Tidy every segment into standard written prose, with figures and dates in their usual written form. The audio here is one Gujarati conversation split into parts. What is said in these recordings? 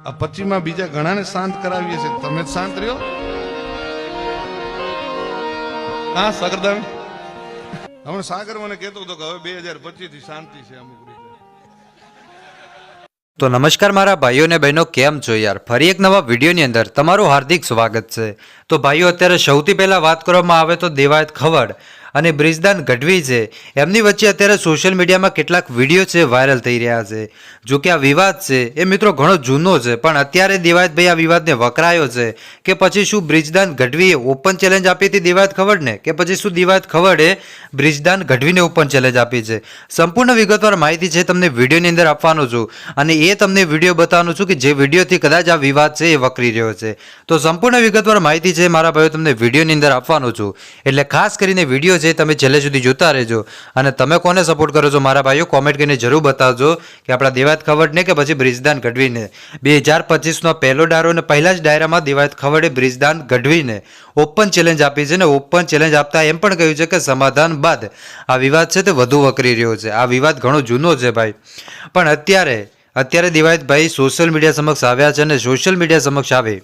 આ 25 માં બીજા ઘણાને શાંત કરાવીએ છે, તમે જ શાંત રહ્યો. હા સાગરદાન, હમણાં સાગર મને કહેતો હતો કે હવે 2025 થી શાંતિ છે અમુક રીતે. તો નમસ્કાર મારા ભાઈઓ અને બહેનો, કેમ છો યાર? ફરી એક નવા વિડીયોની અંદર તમારું હાર્દિક સ્વાગત છે. તો ભાઈઓ, અત્યારે સૌથી પહેલાં વાત કરવામાં આવે તો દેવાયત ખવડ અને બ્રિજદાન ગઢવી છે, એમની વચ્ચે અત્યારે સોશિયલ મીડિયામાં કેટલાક વિડીયો છે વાયરલ થઈ રહ્યા છે. જો કે આ વિવાદ છે એ મિત્રો ઘણો જૂનો છે, પણ અત્યારે દેવાયતભાઈ આ વિવાદને વકરાયો છે કે પછી શું બ્રિજદાન ગઢવીએ ઓપન ચેલેન્જ આપી હતી દેવાયત ખવડને, કે પછી શું દેવાયત ખવડે બ્રિજદાન ગઢવીને ઓપન ચેલેન્જ આપી છે? સંપૂર્ણ વિગતવાર માહિતી છે તમને વિડીયોની અંદર આપવાનો છું, અને એ તમને વિડીયો બતાવવાનું છું કે જે વિડીયોથી કદાચ આ વિવાદ છે એ વકરી રહ્યો છે. તો સંપૂર્ણ વિગતવાર માહિતી છે મારા ભાઈઓ તમને વિડીયોની અંદર આપવાનો છું, એટલે ખાસ કરીને વિડીયો છે તમે છેલ્લે સુધી જોતા રહેજો. અને તમે કોને સપોર્ટ કરો છો મારા ભાઈઓ, કોમેન્ટ કરીને જરૂર બતાવજો કે આપણા દેવાયત ખવડને કે પછી બ્રિજદાન ગઢવીને. 2025નો પહેલો ડાયરો અને પહેલા જ ડાયરામાં દેવાયત ખવડે બ્રિજદાન ગઢવીને ઓપન ચેલેન્જ આપી છે, અને ઓપન ચેલેન્જ આપતા એમ પણ કહ્યું છે કે સમાધાન બાદ આ વિવાદ છે તે વધુ વકરી રહ્યો છે. આ વિવાદ ઘણો જૂનો છે ભાઈ, પણ અત્યારે દેવાયતભાઈ સોશિયલ મીડિયા સમક્ષ આવ્યા છે, અને સોશિયલ મીડિયા સમક્ષ આવે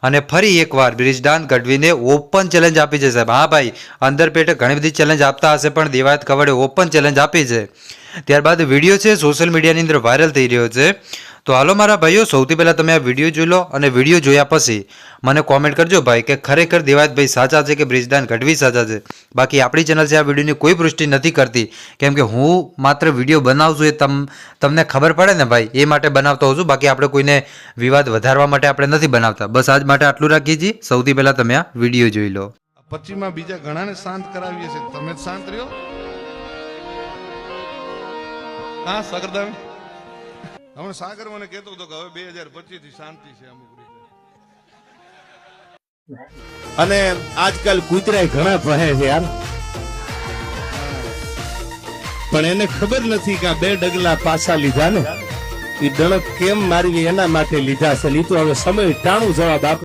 અને ફરી એકવાર બ્રિજદાન ગઢવીને ઓપન ચેલેન્જ આપી છે સાહેબ. હા ભાઈ, અંદર પેટે ઘણી બધી ચેલેન્જ આપતા હશે, પણ દેવાયત ખવડે ઓપન ચેલેન્જ આપી છે. ત્યારબાદ વિડીયો છે સોશિયલ મીડિયાની અંદર વાયરલ થઈ રહ્યો છે. તો હાલો મારા ભાઈઓ, સૌથી પહેલાં તમે આ વિડીયો જોઈ લો, અને વિડીયો જોયા પછી મને કોમેન્ટ કરજો ભાઈ કે ખરેખર દેવાયતભાઈ સાચા છે કે બ્રિજદાન ગઢવી સાચા છે. બાકી આપણી ચેનલ છે આ વિડીયોની કોઈ પુષ્ટિ નથી કરતી, કેમ કે હું માત્ર વિડીયો બનાવું છું એ તમને ખબર પડે ને ભાઈ, એ માટે બનાવતો હોઉં છું. બાકી આપણે કોઈને વિવાદ વધારવા માટે આપણે નથી બનાવતા. બસ આજ માટે આટલું રાખીએ છીએ. સૌથી પહેલાં તમે આ વિડીયો જોઈ લો. 25 માં બીજા ઘણાને શાંત કરાવીએ છે, તમે જ શાંત રહ્યો. હા સાગરદાન, હમણાં સાગર મને કહેતો હતો કે હવે 2025 થી શાંતિ છે અમુક રીતે. અને આજકાલ કૂતરાય ઘણા ભહે છે યાર, પણ એને ખબર નથી કે આ 2 ડગલા પાછા લીધા ને એ ડણક કેમ મારવી એના માટે લીધા છે. એ તો હવે સમય ટાણું જવાબ આપે.